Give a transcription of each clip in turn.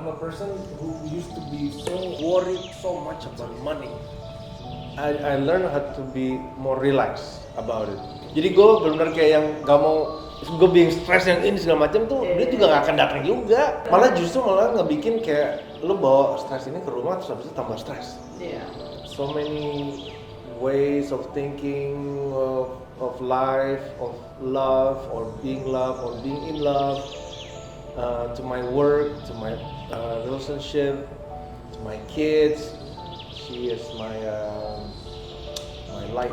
I'm a person who used to be so worried so much about money. I learned how to be more relaxed about it. Jadi gue benar-benar kayak yang gak mau gue being stress yang ini segala macam tuh dia juga gak akan datang juga. Malah justru ngebikin kayak lu bawa stres ini ke rumah terus habis itu tambah stres. So many ways of thinking of life, of love, or being loved, or being in love. To my work, to my relationship, to my kids. She is my light.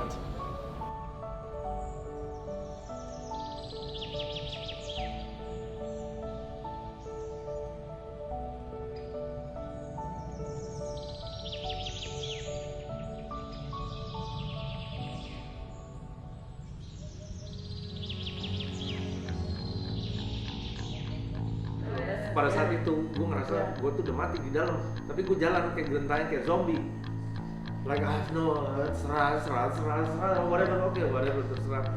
Pada saat itu gue ngerasa gue tuh udah mati di dalam, tapi gue jalan kayak gentayangan kayak zombie. Like I have no serah, whatever, whatever terserah.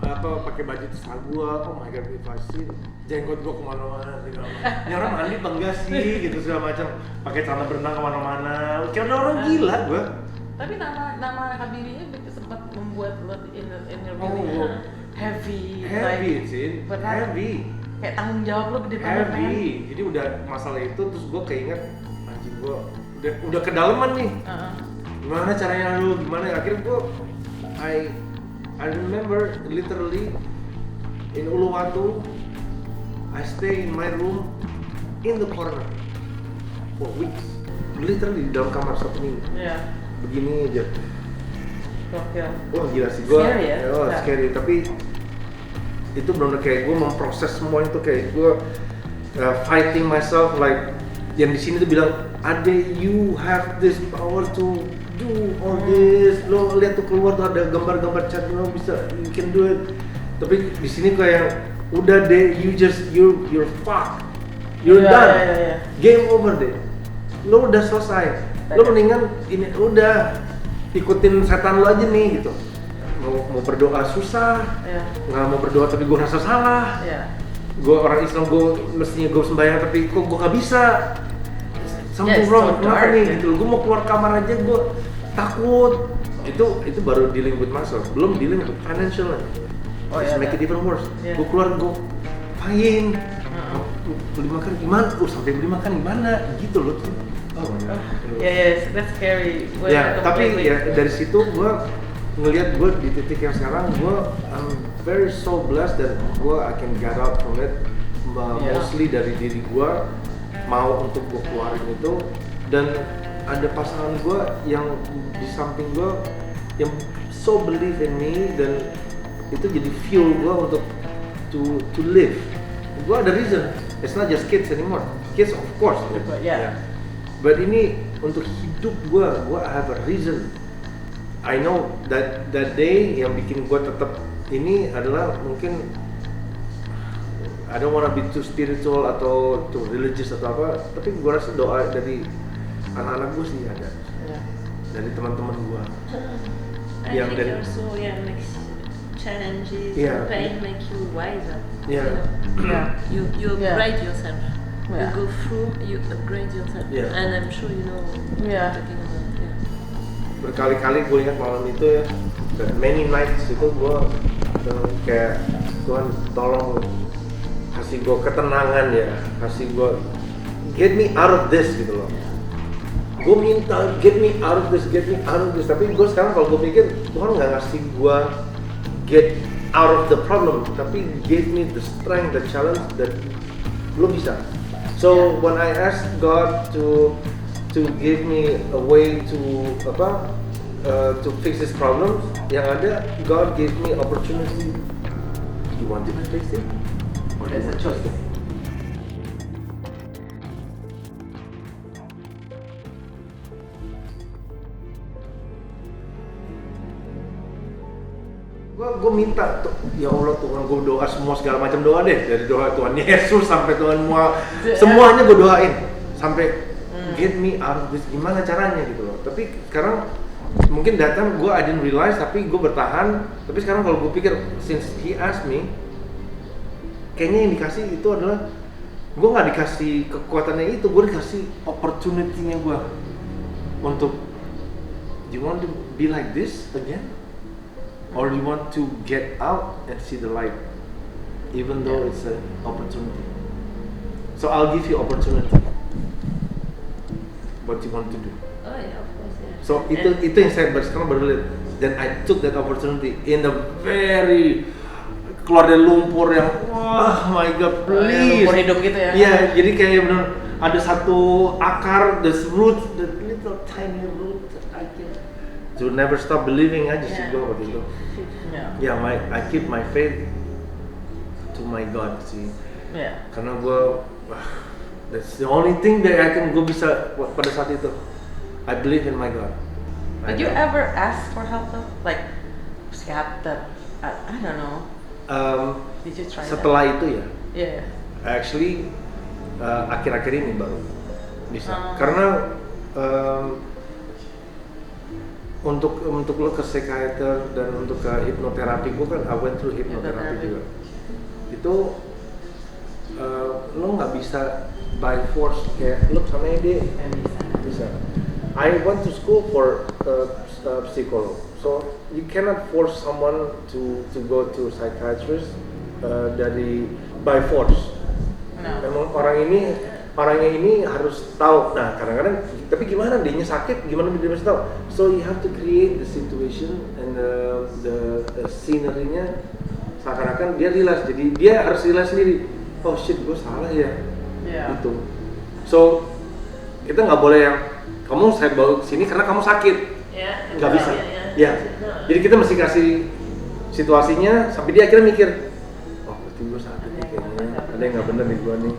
Apa pakai baju terserah gue, oh my god, if I see jenggot gue kemana-mana, ini orang mandi apa enggak sih, gitu segala macam. Pakai celana berenang kemana-mana, kayak orang gila gue. Tapi nama Habibie sempat membuat lo in your really heavy sih, like, heavy. Kayak tanggung jawab lo gede banget kan? Jadi udah masalah itu terus gue keinget anjing gue udah kedalaman nih. Gimana caranya lu, gimana akhirnya gue I remember literally in Uluwatu I stay in my room in the corner for weeks, literally di dalam kamar 1 minggu. Begini aja. Wah gila sih gue. Scary ya? Scary, tapi itu benar-benar kayak gue memproses semua itu kayak gue fighting myself like yang di sini tuh bilang Ade, you have this power to do all this. Lo lihat tuh keluar tuh ada gambar-gambar chat, lo bisa, you can do it. Tapi di sini kayak udah deh, you're fucked, you're done, game over deh. Lo udah selesai, lo mendingan ini udah ikutin setan lo aja nih gitu. Mau berdoa susah, nggak mau berdoa tapi gue rasa salah. Gue orang Islam, gue mestinya gue sembahyang tapi kok gue nggak bisa. Something wrong, kenapa nih gitu. Gue mau keluar kamar aja gue takut. Itu baru dealing with myself, belum dealing with financial. Make it even worse. Gue keluar, gue payin, beli makan gimana? Sampai beli makan gimana? Gitu loh. That's scary. Tapi dari situ gue ngelihat gue di titik yang sekarang I'm very so blessed that I can get out from it, mostly dari diri gue mau untuk gue keluarin itu, dan ada pasangan gue yang di samping gue yang so believe in me, dan itu jadi fuel gue untuk to live. Gue ada reason, it's not just kids anymore, kids of course, but ini untuk hidup gue I have a reason. I know that day yang bikin gue tetap ini adalah mungkin I don't wanna be too spiritual atau too religious atau apa, tapi gue rasa doa dari anak-anak gue sih ada, dari teman-teman gue. Yang dari also makes challenges, pain make you wiser. You upgrade yourself. You go through, you upgrade yourself, and I'm sure you know what I'm talking about. Berkali-kali gue ingat malam itu ya, dan many nights itu gue kayak Tuhan tolong kasih gue ketenangan ya, kasih gue get me out of this gitu loh. Gue minta get me out of this, tapi gue sekarang kalau gue pikir Tuhan nggak ngasih gue get out of the problem, tapi give me the strength, the challenge that lo bisa. So when I ask God to give me a way to to fix this problem, yang ada God gave me opportunity. You want to fix it? Or there's a choice. Gue minta tuh, ya Allah Tuhan, gue doa semua segala macam doa deh, dari doa Tuhan Yesus sampai Tuhan semuanya gue doain sampai get me out of this, gimana caranya gitu loh. Tapi sekarang mungkin datang gue I didn't realize, tapi gue bertahan. Tapi sekarang kalau gue pikir since he asked me, kayaknya yang dikasih itu adalah gue nggak dikasih kekuatannya itu, gue dikasih opportunity-nya gue untuk do you want to be like this again or you want to get out and see the light even though it's an opportunity. So I'll give you opportunity what you want to do. Oh yeah, of course, yeah. So itu yang saya sekarang baru lihat, dan I took that opportunity in the very keluar dari lumpur yang wah my god please. Lumpur hidup gitu ya. Iya, jadi kayak benar ada satu akar, the root, the little tiny root I can to never stop believing aja sih gue waktu itu. Ya, I keep my faith to my God sih. Karena gue that's the only thing that gue bisa pada saat itu. I believe in my God. Did you ever ask for help though? Like psikiater? I don't know. Did you try setelah that? Itu ya? Yeah. Actually akhir-akhir ini baru bisa. Karena untuk lo ke psikiater dan untuk ke hipnoterapi, gue kan I went through hipnoterapi juga. Itu lo nggak bisa by force kayak lo sama dia bisa. I went to school for psycholog, so you cannot force someone to go to psychiatrist dari by force. Emang orangnya ini harus tahu. Nah kadang-kadang tapi gimana dianya sakit, gimana dia harus tahu. So you have to create the situation and the scenery-nya seakan-akan dia realize, jadi dia harus realize sendiri. Oh shit, gue salah ya. Gitu. So kita nggak boleh yang kamu saya bawa sini karena kamu sakit. Nggak bisa. Jadi kita mesti kasih situasinya sampai dia akhirnya mikir, oh berarti gue sakit nih kayaknya. Ada yang nggak bener nih gue nih.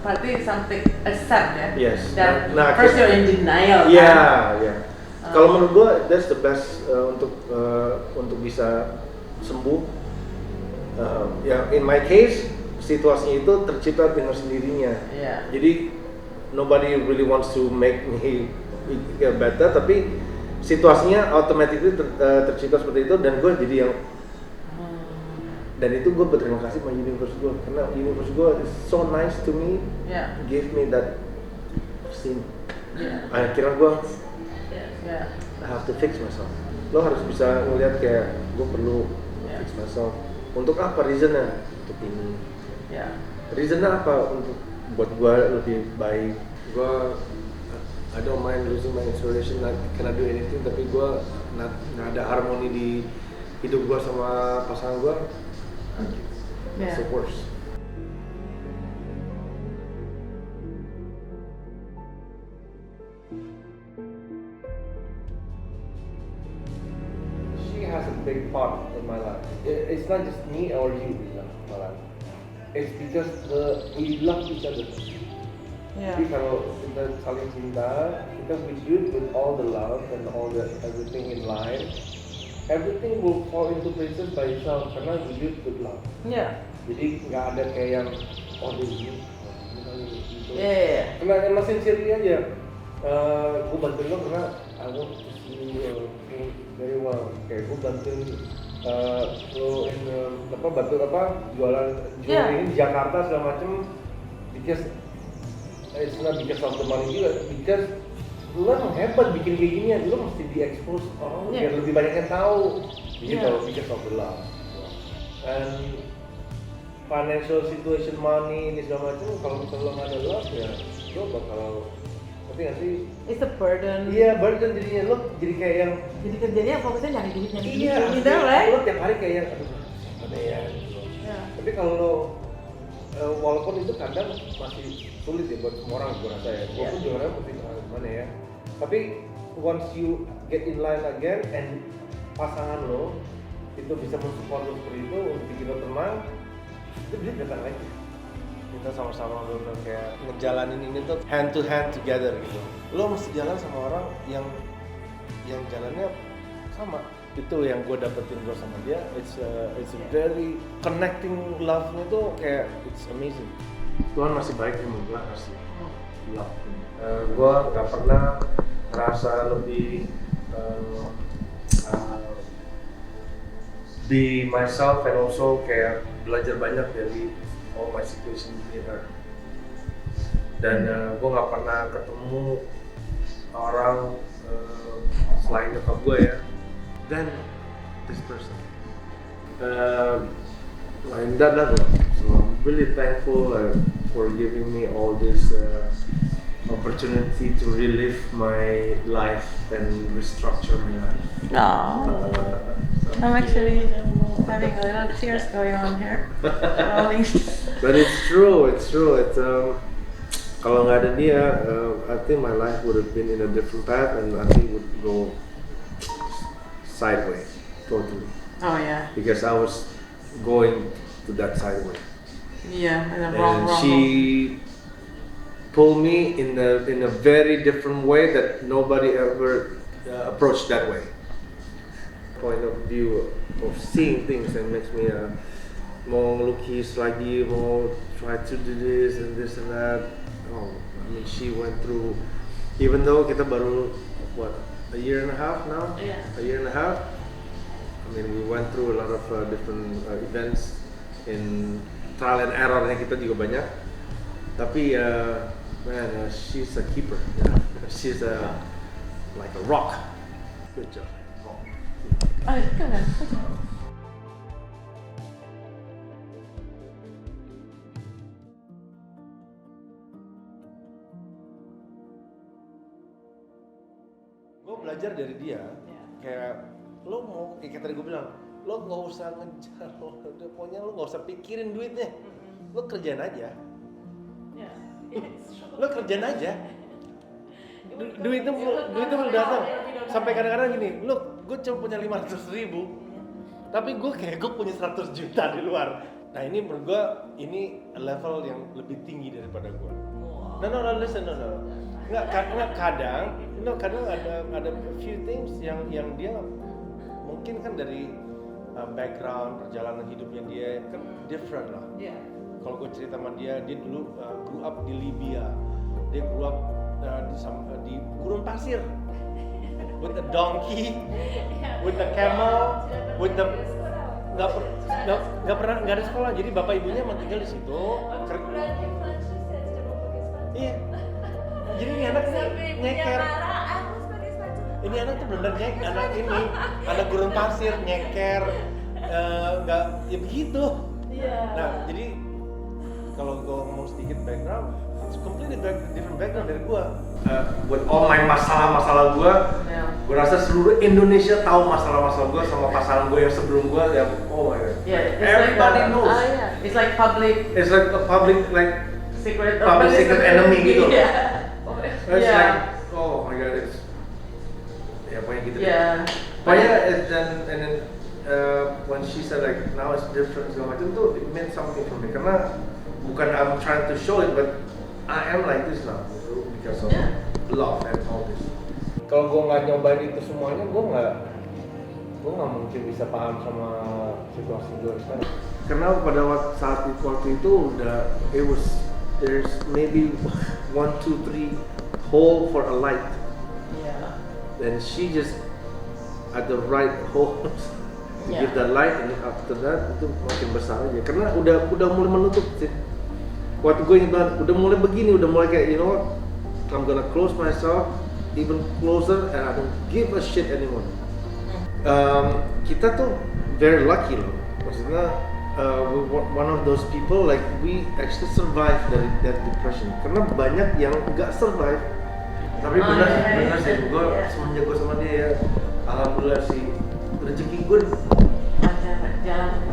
Berarti something accept ya. Yes. Dan first you're in denial. Kalau menurut gue that's the best untuk bisa sembuh. In my case situasinya itu tercipta dengan sendirinya. Jadi nobody really wants to make me better, tapi situasinya automatically tercipta seperti itu, dan gue jadi yang dan itu gue berterima kasih sama universe gue, karena universe gue is so nice to me, give me that scene. Akhirnya gue I have to fix myself. Lo harus bisa ngeliat kayak gue perlu fix myself. Untuk apa reasonnya? Untuk ini. Reasonnya apa? Untuk buat gue lebih baik. Gue I don't mind losing my inspiration, I cannot do anything, tapi gue nggak ada harmoni di hidup gue sama pasangan gue. It's the worst. She has a big part in my life. It's not just me or you in my life. It's because we love each other. Jadi kalau kita saling cinta, kita we do it with all the love and all the everything in life. Everything will fall into places by itself karena we do it with love. Jadi nggak ada kayak yang dia gitu. Karena emang sincerely aja. Gue bantuin lo karena I want to see you very well. Kayak gue bantuin lo bantu jualan ini di Jakarta segala macem. Because it's not because of the money juga, because lu emang hebat bikin kayak ginian, lu mesti di-expose orang biar lebih banyak yang tahu gitu, because of the love. And financial situation, money, ini segala macam, kalau misalnya lo nggak ada love ya lo bakal, tapi nggak sih? It's a burden. Iya, burden jadinya, lo jadi kayak yang jadi kerjanya fokusnya nyari duit gitu, right? Lo tiap hari kayak yang, aduh ada ya gitu. Tapi kalau lo walaupun itu kadang masih sulit ya buat semua orang, gue rasa ya. Gue pun juga mesti gimana ya. Tapi once you get in line again and pasangan lo itu bisa mensupport lo seperti itu untuk bikin lo tenang, itu dia datang lagi. Kita sama-sama lo kayak ngejalanin ini tuh hand to hand together gitu. Lo mesti jalan sama orang yang jalannya sama. Itu yang gue dapetin gue sama dia. It's a very connecting love-nya tuh kayak it's amazing. Tuhan masih baik sama gue, masih love. Gue nggak pernah ngerasa lebih be myself and also kayak belajar banyak dari all my situation with her. dan gue nggak pernah ketemu orang selain nyokap gue ya, dan this person lain that lah. So I'm really thankful for giving me all this opportunity to relive my life and restructure my life. Oh, I'm actually having a little tears going on here. But it's true. It's kalau nggak ada dia, I think my life would have been in a different path, and I think would go sideways totally. Oh yeah. Because I was going to that sideways. Yeah, in a And wrong. she pulled me in a very different way that nobody ever approached that way. Point of view of seeing things and makes me mau ngelukis lagi, mau try to do this and that. Oh, I mean, she went through, even though kita baru a year and a half now. Yeah. A year and a half. I mean, we went through a lot of different events in trial and error-nya kita juga banyak. Tapi man, she's a keeper. Yeah. She's like a rock. Good job. Rock. Gue belajar dari dia, kayak lo mau, kayak tadi gue bilang, lo nggak usah ngejar, pokoknya lo nggak usah pikirin duitnya, lo kerjain aja. Lo kerjain aja. Duitnya belum datang. Sampai kadang-kadang gini, gue cuma punya 500.000, tapi gue punya 100 juta di luar. Nah ini menurut gue, ini level yang lebih tinggi daripada gue. No, listen. Nggak, kadang ada few things yang dia mungkin kan dari background perjalanan hidupnya dia kan different lah. Kalau gue cerita sama dia dulu grew up di Libya, dia grew up di gurun pasir, with a donkey, with a camel, with the nggak ada sekolah, jadi bapak ibunya emang tinggal di situ. Iya, jadi ini anak nyeker. Ini anak tuh bener anak gurun pasir nyeker, nggak ya begitu. Nah jadi kalau gue ngomong sedikit background, it's completely different background dari gue. Buat all my masalah gue rasa seluruh Indonesia tahu masalah-masalah gue sama pasangan gue yang sebelum gue ya. Oh my god. Everybody knows. It's like public. It's like a public Secret enemy gitu. It's Yeah. like, oh my god, it's ya pokoknya gitu. Yeah. Pokoknya and then when she said like now it's different segala macam tuh, it meant something for me karena bukan I'm trying to show it, but I am like this now because of love and all this. Kalau gue nggak nyobain itu semuanya, gue nggak mungkin bisa paham sama situasi gue sekarang. Karena pada saat waktu itu udah there's maybe 1, 2, 3 hole for a light. Then she just at the right hole to give that light, and after that itu makin besar aja. Karena udah mulai menutup sih. Waktu gue udah mulai begini, udah mulai kayak you know what, I'm gonna close myself even closer and I don't give a shit anymore. Kita tuh very lucky loh, maksudnya one of those people like we actually survive dari that depression. Karena banyak yang nggak survive. Tapi benar sih, gue semenjak gue sama dia ya, alhamdulillah sih rezeki gue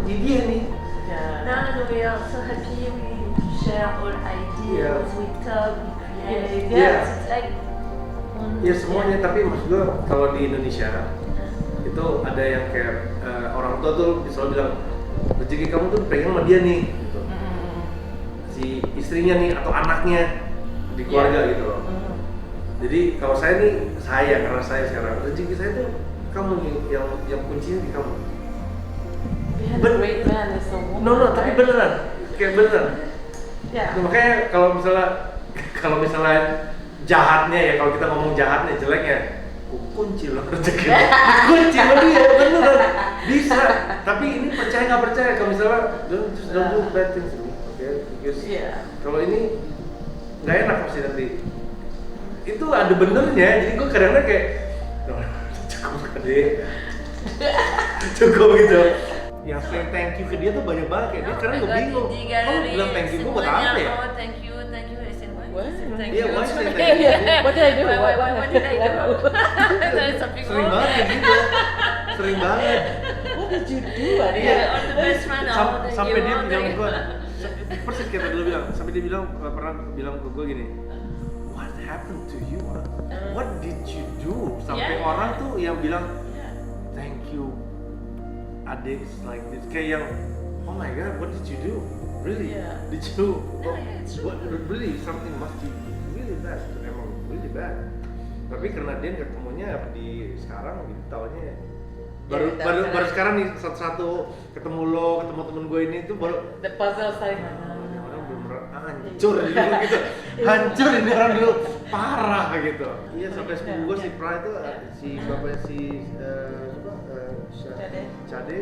di dia nih. No, we are so happy. We share all ideas. We talk, we create. It's like ya semuanya. Tapi maksud gue kalau di Indonesia itu ada yang kayak orang tua tuh selalu bilang rezeki kamu tuh pegang sama dia nih, gitu. Si istrinya nih atau anaknya di keluarga gitu loh. Jadi kalau karena saya sekarang rezeki saya tuh kamu nih yang kuncinya di kamu. Great man is a woman. No, tapi beneran, kayak beneran. Yeah. Nah, makanya kalau misalnya jahatnya ya, kalau kita ngomong jahatnya, jeleknya, kunci loh rezeki. Kunci sama dia, beneran bisa. Tapi ini percaya nggak percaya, kalau misalnya don't do bad things to me, okay? Because kalau ini nggak enak pasti nanti. Itu ada benernya, jadi gue kadang-kadang kayak cukup deh, cukup gitu. Yang saying thank you ke dia tuh banyak banget kayak dia karena gue bingung. Kamu bilang thank you gue buat apa ya? Oh, thank you. I said, why? Thank Iya, you. why say thank you? What did I do? What did I do? There's something Sering wrong. banget kayak gitu, sering banget. What did you do? Iya. On the best friend all the Sampai dia all bilang the- ke gue, persis kayak tadi lu bilang, sampai dia bilang pernah bilang ke gue gini, what happened to you? What did you do? Sampai Yeah. orang tuh yang bilang Yeah. thank you, adik like this, kayak yang oh my god, what did you do? Really? Yeah. Did you? Yeah, yeah, it's true. What really something must be really bad, emang really bad. Tapi karena dia ketemunya di sekarang gitu, taunya baru sekarang nih satu-satu ketemu lo, ketemu temen gue ini tuh baru The puzzle starting. orang belum hancur dulu gitu, hancur ini orang dulu parah gitu. Iya sampai sepupu gue si Pra itu si bapaknya si Cade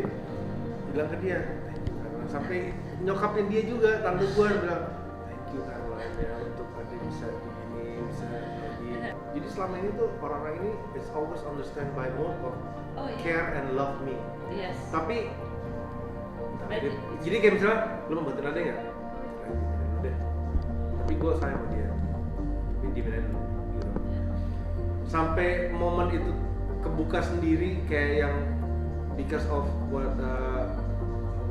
bilang ke dia thank you Caroline. Sampai nyokapin dia juga tante gue bilang thank you Caroline ya untuk adik bisa begini bisa lagi. Jadi selama ini tuh orang-orang ini is always understand by mode of care and love me. Yes. Tapi But jadi kayak misalnya lu mau bantuin adek nggak? Udah. Tapi gue sayang sama dia. Tapi diemin gitu. Sampai momen itu kebuka sendiri kayak yang because of what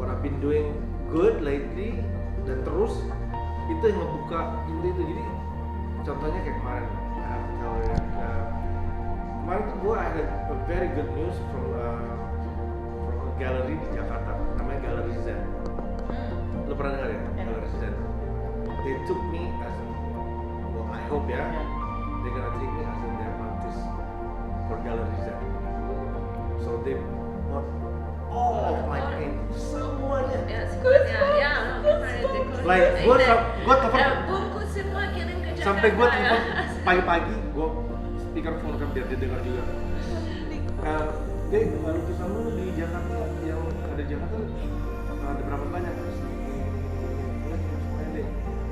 I've been doing good lately dan terus itu yang ngebuka pintu itu. Jadi contohnya kayak kemarin kemarin tuh gue ada a very good news from a gallery di Jakarta namanya Gallery Zen. Lo pernah dengar ya? Gallery Zen. They took me as well, I hope ya, they're gonna take me as their artist for Gallery Zen. So they bought all of my paintings, semuanya. Like gue telepon Buku semua kirim ke Jakarta. sampai gue telepon pagi-pagi, gue speakerphone kan biar dia dengar juga. Lukisan lu di Jakarta yang ada di Jakarta ada berapa banyak?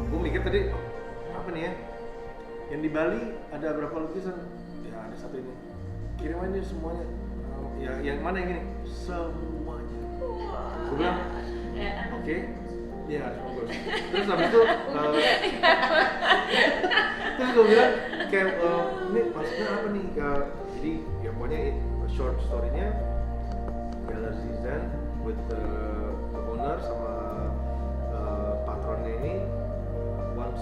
Gue mikir tadi apa nih ya? Yang di Bali ada berapa lukisan? Ya ada satu ini. Kirim aja semuanya. Ya yang mana yang ini? Semuanya. Gue bilang, oke. Iya, bagus. Terus habis itu, terus gue bilang kayak ini maksudnya apa nih? Jadi ya pokoknya short story-nya Gallery Zen with the owner sama patronnya ini wants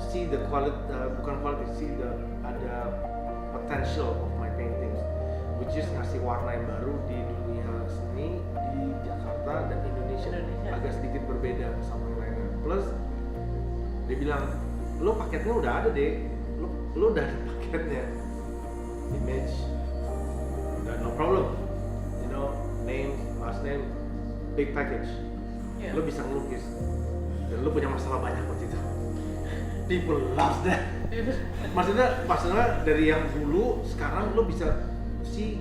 see the quality, bukan quality, see the ada potential of my paintings, which is ngasih warna yang baru di dunia seni di Jakarta dan Indonesia. Agak sedikit berbeda sama yang lainnya. Plus dia bilang, lo paketnya udah ada deh, lo udah ada paketnya, image, udah no problem, you know, name, last name, big package, lo bisa ngelukis, dan lo punya masalah banyak waktu itu. People love that. Maksudnya dari yang dulu sekarang lo bisa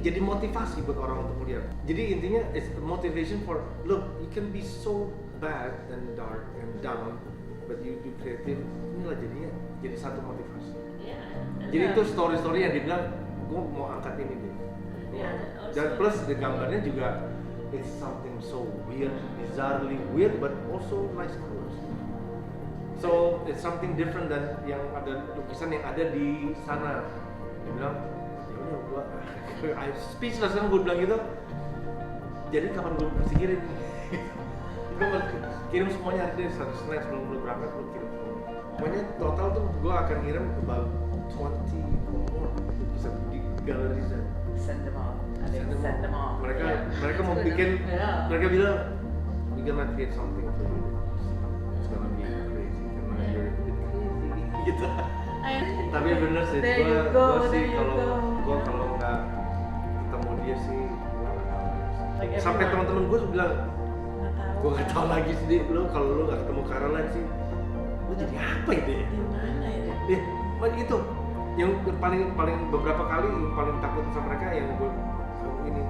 jadi motivasi buat orang untuk melihat. Jadi intinya it's motivation for look, you can be so bad and dark and down, but you do creative. Inilah jadinya jadi satu motivasi. Jadi itu story-story yang dibilang gue mau angkat ini deh. Dan plus the gambarnya juga it's something so weird, bizarrely weird, but also nice colors. So it's something different dan yang ada lukisan yang ada di sana. Dia bilang, ya udah gua speechless kan gue bilang gitu. Jadi kapan gue mesti kirim? Gue kirim semuanya ada satu Senin sebelum gue berangkat gue kirim semua. Pokoknya total tuh gue akan kirim about 20 more lukisan di Gallery Zen. Send them all. Send them all. Mereka mau bikin, mereka bilang we gonna create something for you. It's gonna be crazy karena you're a bit crazy gitu. Tapi bener sih, gue sih kalau nggak ketemu dia sih gue nggak tahu. Sampai teman-teman gue bilang, gue nggak tahu lagi sih lo kalau lo nggak ketemu Caroline sih, lo jadi apa ya deh? Di mana ya? Itu yang paling beberapa kali yang paling takut sama mereka yang gue ini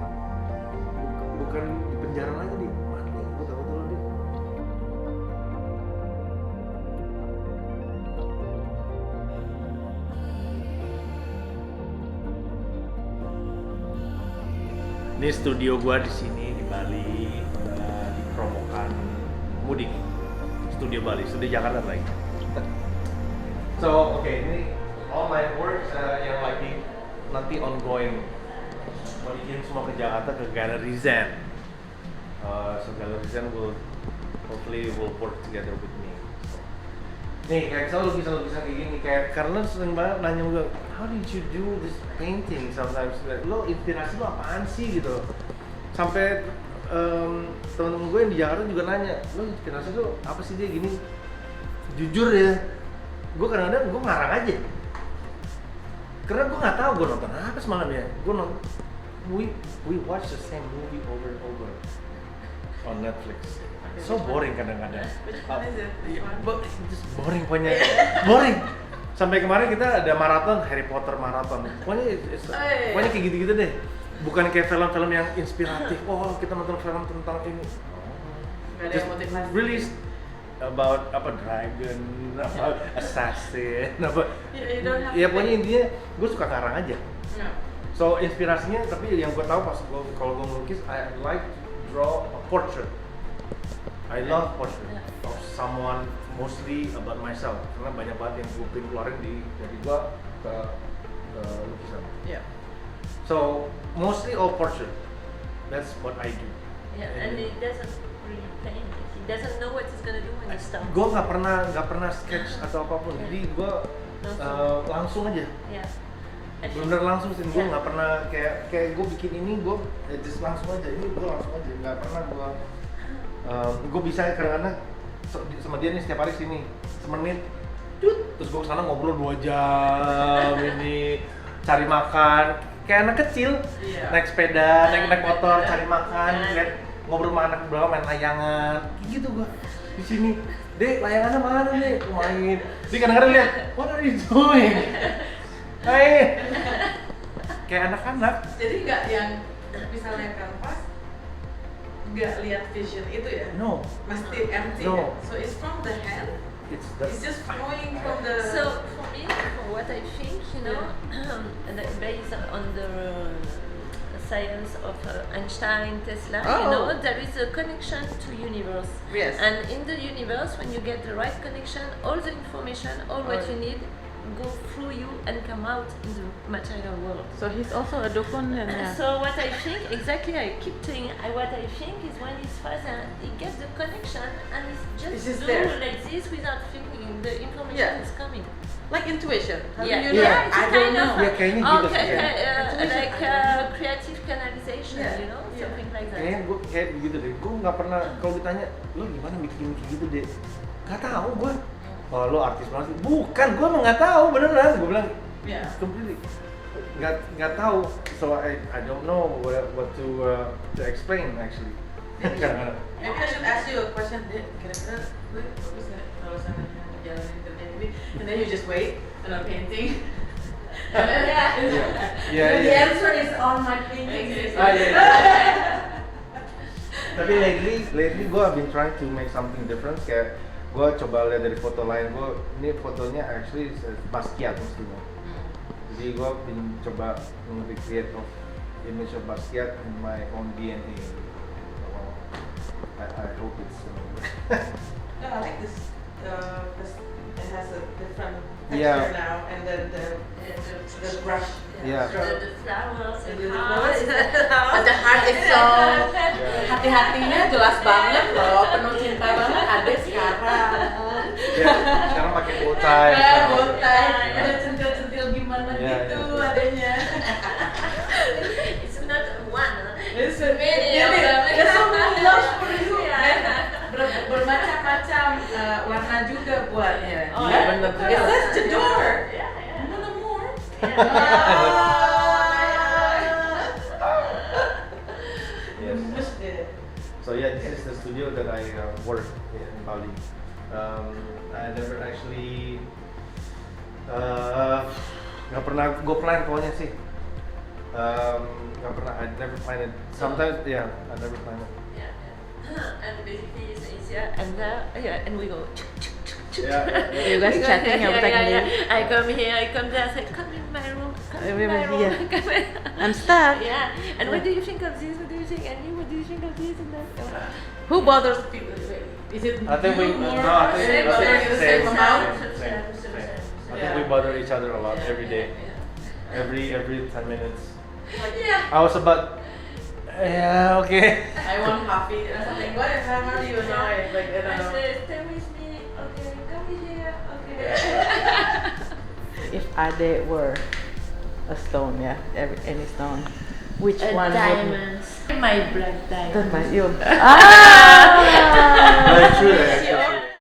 bukan di penjara lagi nih, mati gue takut lo deh. Ini studio gua di sini di Bali, dipromokan mudik. Studio Bali, studio Jakarta lagi. So, ini all my work yang lagi nanti ongoing. Mau dikirim semua ke Jakarta ke Gallery Zen. So Gallery Zen will hopefully work together with me. Nih, kayak selalu bisa kayak gini, kayak karena sering banget nanya gue, how did you do this painting sometimes? Lo inspirasi lo apaan sih gitu? Sampai temen-temen gue yang di Jakarta juga nanya, lo inspirasi lo apa sih dia gini? Jujur ya, gue kadang-kadang gue ngarang aja. Karena gue nggak tahu gue nonton apa semalam ya. Gue nonton, we watch the same movie over and over on Netflix. So boring kadang-kadang. Which one is it? Just boring pokoknya. Boring. Sampai kemarin kita ada maraton Harry Potter maraton. Pokoknya kayak gitu-gitu deh. Bukan kayak film-film yang inspiratif. Oh, kita nonton film tentang ini. Gak ada yang motivasi. Release about dragon, assassin, ya pokoknya intinya gue suka ngarang aja. So inspirasinya, tapi yang gue tahu pas kalau gue melukis, I like to draw a portrait. I love portrait of someone, mostly about myself, karena banyak banget yang gue pengen keluarin dari gue ke lukisan. So mostly all portrait. That's what I do. Yeah, and it doesn't really paint. He doesn't know what he's gonna do when he starts. Gue nggak pernah sketch atau apapun. Jadi gue langsung aja. Yeah. Bener-bener langsung sih. Gue nggak pernah kayak gue bikin ini gue just langsung aja. Ini gue langsung aja. Nggak pernah gue bisa kadang-kadang sama dia nih setiap hari sini semenit. Terus gue kesana ngobrol 2 jam ini cari makan. Kayak anak kecil, naik sepeda, naik motor, cari makan, lihat ngobrol sama anak belakang main layangan, kayak gitu gua di sini. Dek, layangannya mana nih? Main. Dia kadang-kadang lihat, what are you doing? Main. Kayak anak-anak. Jadi nggak yang misalnya kanvas nggak lihat vision itu ya? No. Mesti empty. No. Ya? So it's from the hand. It's just flowing from the. So for me, for what I think, and based on the science of Einstein, Tesla, there is a connection to universe. Yes. And in the universe, when you get the right connection, all the information, all what you need, go through you and come out in the material world. So he's also a dukun and So what I think, exactly, I keep saying, what I think is when his father, he gets the connection and he's just do there. like this without thinking, the information is coming. Like intuition. How do you know? know? I don't know. Ya kayaknya gitu sih. Like creative canalization, something like that. Kayaknya gue kayak begitu deh. Gue nggak pernah kalau ditanya, lo gimana bikin kayak gitu deh? Gak tahu gue. Oh, lo artis banget. Bukan, gue emang nggak tahu beneran. Gue bilang, completely nggak tahu. So I don't know what to explain actually. Maybe I should ask you a question. Kira-kira gue bagus nggak kalau sama jalanin kerja ini? And then you just wait and I'm painting. The answer is on my painting. Tapi lately gue have been trying to make something different. Kayak gue coba lihat dari foto lain gue, ini fotonya actually Basquiat mestinya. Jadi gue bin coba recreate of image of Basquiat in my own DNA. I hope it's. No, I like this. It has a different texture now, and then the brush. The flowers and the flowers. But the heart is so hati-hatinya jelas banget loh, penuh cinta banget ada sekarang. Sekarang pakai bow tie. Ada centil-centil gimana gitu adanya. It's not one. It's many. There's so many loves for you. Bermacam-macam warna juga buatnya. Iya benar. It says Jador. Mana more? So this is the studio that I work in Bali. I never actually nggak pernah gue plan pokoknya sih. Nggak pernah. I never plan it. Sometimes I never plan it. And basically it's easier, and we go. You guys chatting every time. I come here, I come there, I say, come in my room, come in my room. Yeah. Come in. I'm stuck. Yeah. And what do you think of this? What do you think? And you, what do you think of this and that? Who bothers People, is it I think we you no, or I think same, I think the same amount? same. I think Yeah. we bother each other a lot every day, Yeah. every 10 minutes. Yeah. I was about, yeah, okay. I want coffee or something. What if I'm already annoyed? Like, I don't I know. say, stay with me. Okay, come here. Okay. if Ade were a stone? Yeah, any stone. Which one? Diamonds. My black diamond. Would you? Very true, actually.